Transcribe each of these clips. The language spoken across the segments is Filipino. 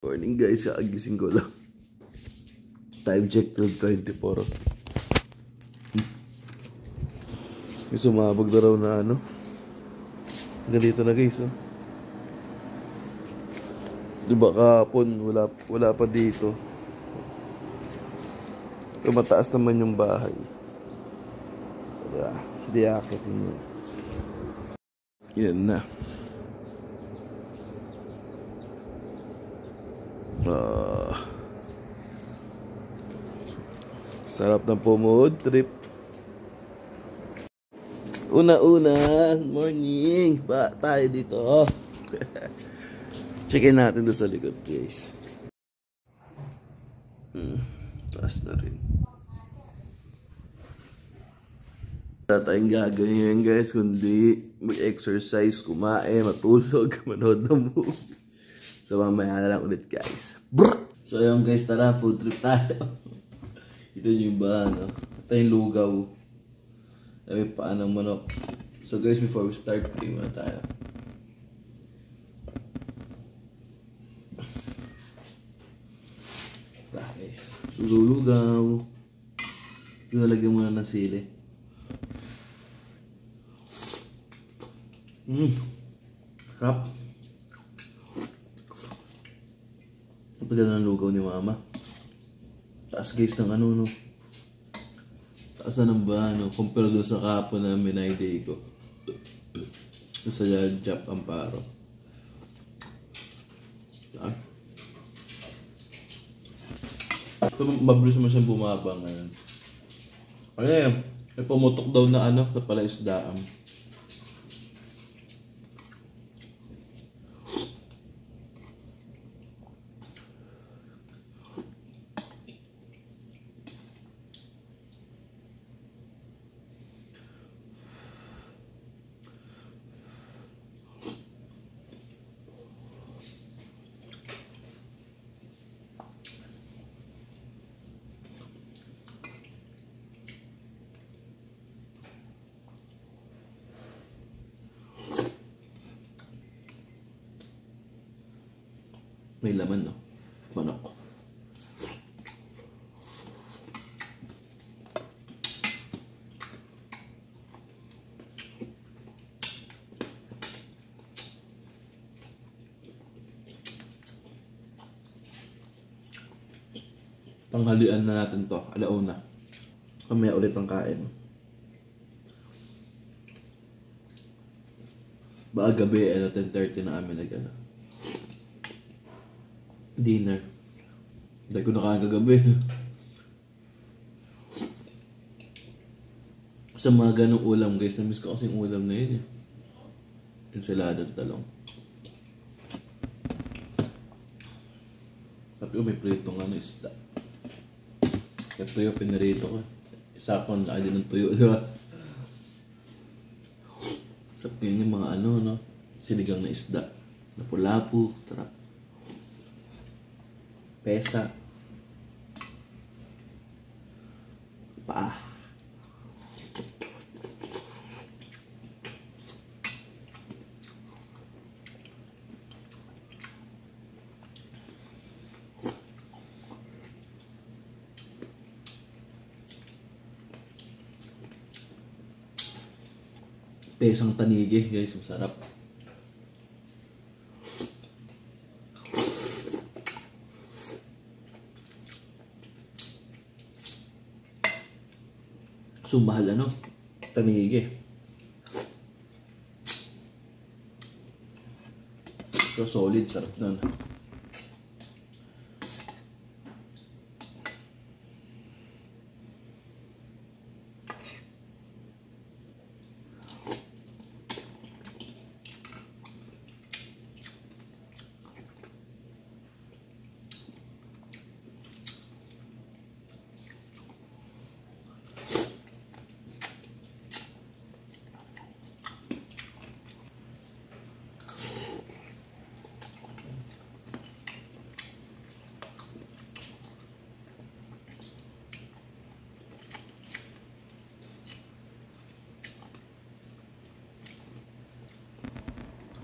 Morning guys, kaagising ko lang. Time check 12:24. May sumabog na raw na ano. Ganito na guys, oh. Diba kahapon, wala pa dito. So, mataas naman yung bahay. Kaya, hindi akitin yun. Yan na. Sarap ng po-mood trip. Una-una, morning. Ba tayo dito. Checkin natin doon sa likod, guys. Taas na rin. Wala tayong gagawin guys, kundi mag-exercise, kumain, matulog, manood ng movie. So mamaya na lang ulit guys. Brr! So yun guys, tara, food trip tayo. Ito yung ba, no? Ito yung lugaw. May paan ng manok. So guys, before we start, pray muna tayo. Tara guys, lugaw. Nalagyan muna ng sili. Sarap. Ito ganun ang lugaw ni mama. Taas guys ng ano, no? Taas na ng ba, no? Compare doon sa kapon na minayday ko. Doon sa Jap Amparo. Ito mabilis naman siyang bumaba ngayon. Ano yan? May pumutok daw na ano, na pala isdaan. May laman, no? Manok. Tanghalian na natin to, alauna. Mamaya ulit ang kain. Baka gabi, 10:30 na kami nag dinner. Hindi ko nakain kagabi. Sa mga ganong ulam guys, na-miss ko kasi yung ulam na yun. Ensalada at talong. Tapi may pritong ano, isda. Yung tuyo pinarito ko. Isa ko ang laki din ng tuyo, diba? Sarap yun yung mga ano, no? Sinigang na isda. Lapu-lapu, sarap. Pesa. Paa. Pesang tanigi, guys, masarap. Sumahal ano? Tanigi. So solid, sarap nun.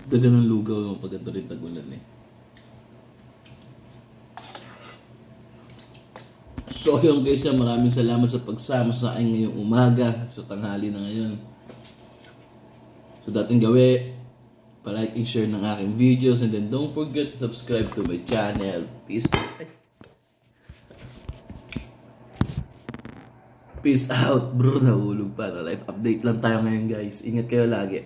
Dagan ng lugaw yung pag ito rin tagulan eh. So yun guys, maraming salamat sa pagsama sa akin ngayong umaga. So tanghali na ngayon. So dating gawi, palike and share ng aking videos, and then don't forget to subscribe to my channel. Peace out bro, nahulog pa na live update lang tayo ngayon guys. Ingat kayo lagi.